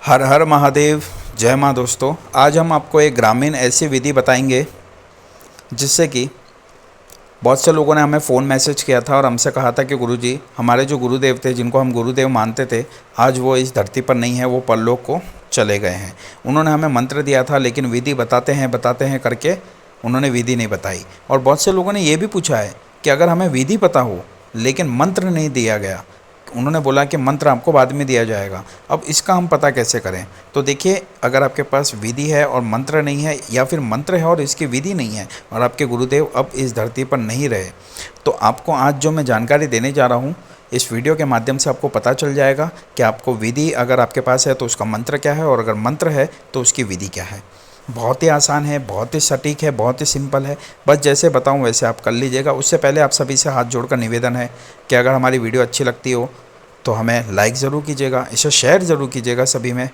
हर हर महादेव। जय माँ। दोस्तों, आज हम आपको एक ग्रामीण ऐसी विधि बताएंगे जिससे कि बहुत से लोगों ने हमें फ़ोन मैसेज किया था और हमसे कहा था कि गुरुजी, हमारे जो गुरुदेव थे, जिनको हम गुरुदेव मानते थे, आज वो इस धरती पर नहीं है, वो परलोक को चले गए हैं। उन्होंने हमें मंत्र दिया था, लेकिन विधि बताते हैं करके उन्होंने विधि नहीं बताई। और बहुत से लोगों ने ये भी पूछा है कि अगर हमें विधि पता हो लेकिन मंत्र नहीं दिया गया, उन्होंने बोला कि मंत्र आपको बाद में दिया जाएगा। अब इसका हम पता कैसे करें? तो देखिए, अगर आपके पास विधि है और मंत्र नहीं है, या फिर मंत्र है और इसकी विधि नहीं है और आपके गुरुदेव अब इस धरती पर नहीं रहे, तो आपको आज जो मैं जानकारी देने जा रहा हूँ, इस वीडियो के माध्यम से आपको पता चल जाएगा कि आपको विधि अगर आपके पास है तो उसका मंत्र क्या है, और अगर मंत्र है तो उसकी विधि क्या है। बहुत ही आसान है, बहुत ही सटीक है, बहुत ही सिंपल है। बस जैसे बताऊं वैसे आप कर लीजिएगा। उससे पहले आप सभी से हाथ जोड़कर निवेदन है कि अगर हमारी वीडियो अच्छी लगती हो तो हमें लाइक ज़रूर कीजिएगा, इसे शेयर ज़रूर कीजिएगा सभी में,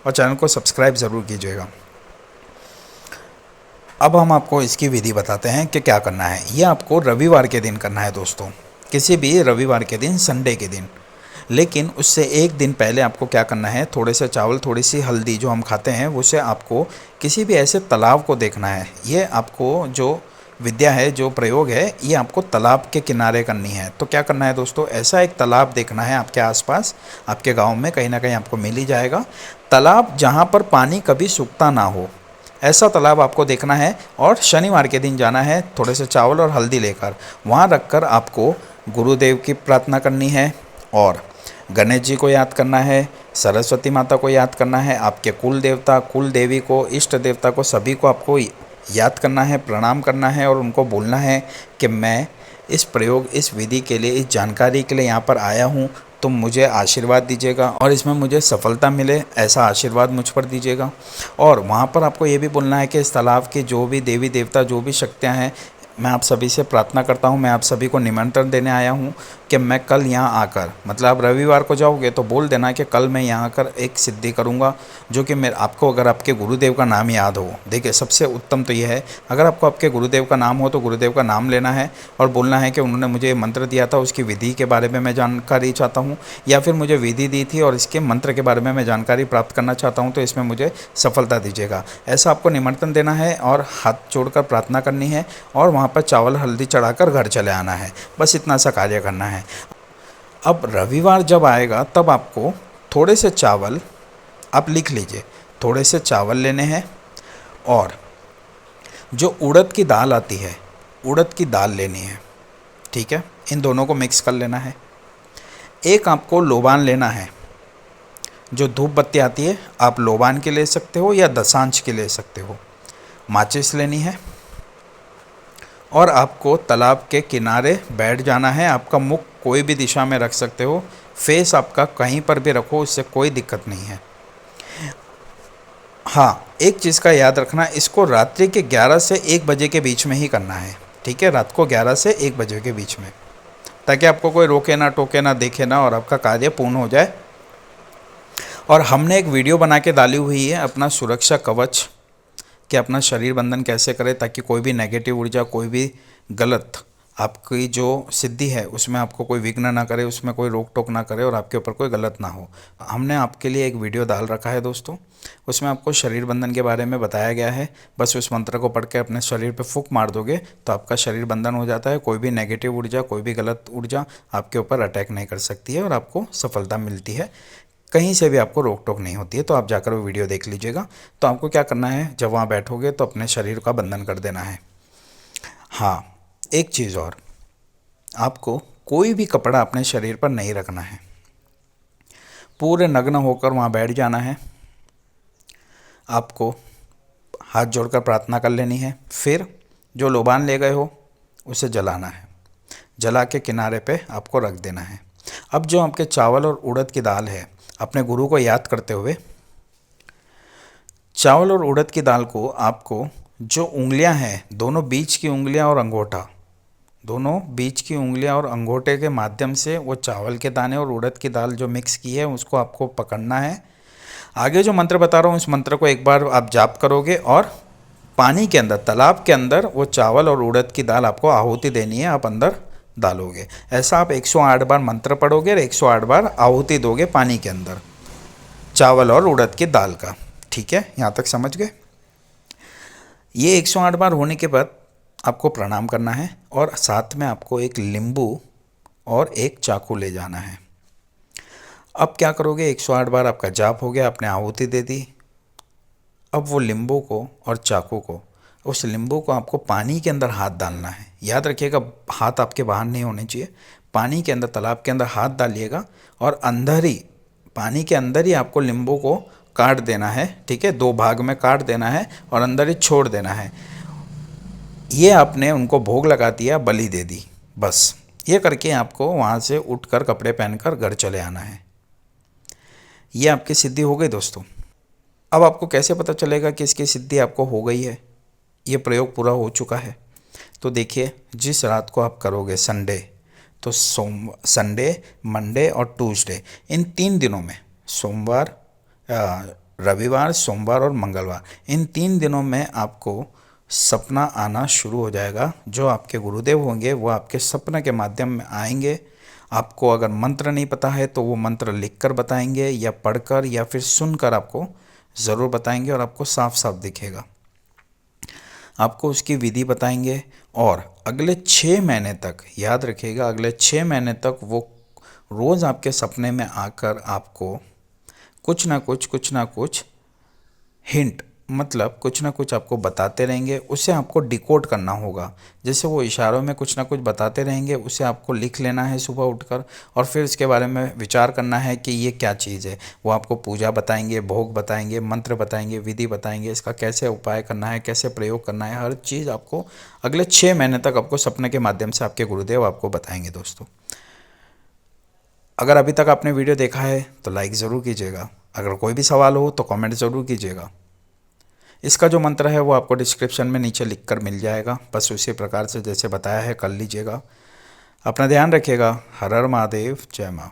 और चैनल को सब्सक्राइब ज़रूर कीजिएगा। अब हम आपको इसकी विधि बताते हैं कि क्या करना है। ये आपको रविवार के दिन करना है दोस्तों, किसी भी रविवार के दिन, संडे के दिन। लेकिन उससे एक दिन पहले आपको क्या करना है, थोड़े से चावल, थोड़ी सी हल्दी जो हम खाते हैं, उसे आपको किसी भी ऐसे तालाब को देखना है। ये आपको जो विद्या है, जो प्रयोग है, ये आपको तालाब के किनारे करनी है। तो क्या करना है दोस्तों, ऐसा एक तालाब देखना है आपके आसपास, आपके गांव में कहीं ना कहीं आपको मिल ही जाएगा। तालाब जहाँ पर पानी कभी सूखता ना हो, ऐसा तालाब आपको देखना है। और शनिवार के दिन जाना है, थोड़े से चावल और हल्दी लेकर वहाँ रखकर आपको गुरुदेव की प्रार्थना करनी है, और गणेश जी को याद करना है, सरस्वती माता को याद करना है, आपके कुल देवता, कुल देवी को, इष्ट देवता को, सभी को आपको याद करना है, प्रणाम करना है, और उनको बोलना है कि मैं इस प्रयोग, इस विधि के लिए, इस जानकारी के लिए यहाँ पर आया हूँ, तुम मुझे आशीर्वाद दीजिएगा और इसमें मुझे सफलता मिले, ऐसा आशीर्वाद मुझ पर दीजिएगा। और वहाँ पर आपको ये भी बोलना है कि इस तालाब के जो भी देवी देवता, जो भी शक्तियाँ हैं, मैं आप सभी से प्रार्थना करता हूँ, मैं आप सभी को निमंत्रण देने आया हूँ कि मैं कल यहाँ आकर, मतलब आप रविवार को जाओगे तो बोल देना कि कल मैं यहाँ आकर एक सिद्धि करूँगा, जो कि मेरे आपको, अगर आपके गुरुदेव का नाम याद हो। देखिए, सबसे उत्तम तो यह है, अगर आपको आपके गुरुदेव का नाम हो तो गुरुदेव का नाम लेना है और बोलना है कि उन्होंने मुझे मंत्र दिया था, उसकी विधि के बारे में मैं जानकारी चाहता हूँ, या फिर मुझे विधि दी थी और इसके मंत्र के बारे में मैं जानकारी प्राप्त करना चाहता हूँ, तो इसमें मुझे सफलता दीजिएगा। ऐसा आपको निमंत्रण देना है और हाथ जोड़कर प्रार्थना करनी है, और वहाँ पर चावल हल्दी चढ़ाकर घर चले आना है। बस इतना सा कार्य करना है। अब रविवार जब आएगा तब आपको थोड़े से चावल, आप लिख लीजिए, थोड़े से चावल लेने हैं, और जो उड़द की दाल आती है, उड़द की दाल लेनी है। ठीक है, इन दोनों को मिक्स कर लेना है। एक आपको लोबान लेना है, जो धूप बत्ती आती है, आप लोबान के ले सकते हो या दशांश के ले सकते हो। माचिस लेनी है, और आपको तालाब के किनारे बैठ जाना है। आपका मुख कोई भी दिशा में रख सकते हो, फेस आपका कहीं पर भी रखो, उससे कोई दिक्कत नहीं है। हाँ, एक चीज़ का याद रखना, इसको रात्रि के 11 से 1 बजे के बीच में ही करना है। ठीक है, रात को 11 से 1 बजे के बीच में, ताकि आपको कोई रोके ना, टोके ना, देखे ना, और आपका कार्य पूर्ण हो जाए। और हमने एक वीडियो बना के डाली हुई है, अपना सुरक्षा कवच, कि अपना शरीर बंधन कैसे करें ताकि कोई भी नेगेटिव ऊर्जा, कोई भी गलत आपकी जो सिद्धि है उसमें आपको कोई विघ्न ना करे, उसमें कोई रोक टोक ना करे, और आपके ऊपर कोई गलत ना हो। हमने आपके लिए एक वीडियो डाल रखा है दोस्तों, उसमें आपको शरीर बंधन के बारे में बताया गया है। बस उस मंत्र को पढ़ के अपने शरीर पे फूंक मार दोगे तो आपका शरीर बंधन हो जाता है। कोई भी नेगेटिव ऊर्जा, कोई भी गलत ऊर्जा आपके ऊपर अटैक नहीं कर सकती है, और आपको सफलता मिलती है, कहीं से भी आपको रोक टोक नहीं होती है। तो आप जाकर वो वीडियो देख लीजिएगा। तो आपको क्या करना है, जब वहाँ बैठोगे तो अपने शरीर का बंधन कर देना है। हाँ, एक चीज़ और, आपको कोई भी कपड़ा अपने शरीर पर नहीं रखना है, पूरे नग्न होकर वहाँ बैठ जाना है। आपको हाथ जोड़कर प्रार्थना कर लेनी है, फिर जो लोबान ले गए हो उसे जलाना है, जला के किनारे पे आपको रख देना है। अब जो आपके चावल और उड़द की दाल है, अपने गुरु को याद करते हुए चावल और उड़द की दाल को आपको, जो उंगलियां हैं, दोनों बीच की उंगलियां और अंगूठा, दोनों बीच की उंगलियां और अंगूठे के माध्यम से वो चावल के दाने और उड़द की दाल जो मिक्स की है उसको आपको पकड़ना है। आगे जो मंत्र बता रहा हूँ, इस मंत्र को एक बार आप जाप करोगे, और पानी के अंदर, तालाब के अंदर वो चावल और उड़द की दाल आपको आहुति देनी है, आप अंदर डालोगे। ऐसा आप 108 बार मंत्र पढ़ोगे और 108 बार आहुति दोगे पानी के अंदर। चावल और उड़द की दाल का। ठीक है, यहाँ तक समझ गए। ये 108 बार होने के बाद आपको प्रणाम करना है और साथ में आपको एक नींबू और एक चाकू ले जाना है। अब क्या करोगे, 108 बार आपका जाप हो गया, आपने आहुति दे दी। अब वो नींबू को और चाकू को, उस नींबू को आपको पानी के अंदर हाथ डालना है। याद रखिएगा, हाथ आपके बाहर नहीं होने चाहिए। पानी के अंदर, तालाब के अंदर हाथ डालिएगा और अंदर ही, पानी के अंदर ही आपको नींबू को काट देना है। ठीक है, 2 भाग में काट देना है और अंदर ही छोड़ देना है। ये आपने उनको भोग लगा दिया, बलि दे दी, बस। ये करके आपको वहाँ से उठकर कपड़े पहनकर घर चले आना है। ये आपकी सिद्धि हो गई दोस्तों। अब आपको कैसे पता चलेगा कि इसकी सिद्धि आपको हो गई है, ये प्रयोग पूरा हो चुका है? तो देखिए, जिस रात को आप करोगे संडे, तो संडे, मंडे और ट्यूसडे, इन 3 दिनों में, सोमवार, रविवार, सोमवार और मंगलवार, इन 3 दिनों में आपको सपना आना शुरू हो जाएगा। जो आपके गुरुदेव होंगे वो आपके सपने के माध्यम में आएंगे। आपको अगर मंत्र नहीं पता है तो वो मंत्र लिखकर बताएंगे या पढ़कर या फिर सुनकर आपको ज़रूर बताएंगे और आपको साफ साफ दिखेगा। आपको उसकी विधि बताएंगे और अगले 6 महीने तक, याद रखिएगा, अगले 6 महीने तक वो रोज़ आपके सपने में आकर आपको कुछ ना कुछ हिंट, मतलब कुछ ना कुछ आपको बताते रहेंगे। उसे आपको डिकोड करना होगा। जैसे वो इशारों में कुछ ना कुछ बताते रहेंगे, उसे आपको लिख लेना है सुबह उठकर और फिर इसके बारे में विचार करना है कि ये क्या चीज़ है। वो आपको पूजा बताएंगे, भोग बताएंगे, मंत्र बताएंगे, विधि बताएंगे, इसका कैसे उपाय करना है, कैसे प्रयोग करना है, हर चीज़ आपको अगले 6 महीने तक आपको सपने के माध्यम से आपके गुरुदेव आपको बताएंगे दोस्तों। अगर अभी तक आपने वीडियो देखा है तो लाइक ज़रूर कीजिएगा। अगर कोई भी सवाल हो तो कमेंट ज़रूर कीजिएगा। इसका जो मंत्र है वो आपको डिस्क्रिप्शन में नीचे लिखकर मिल जाएगा। बस उसी प्रकार से जैसे बताया है कर लीजिएगा। अपना ध्यान रखिएगा। हर हर महादेव, जय माँ।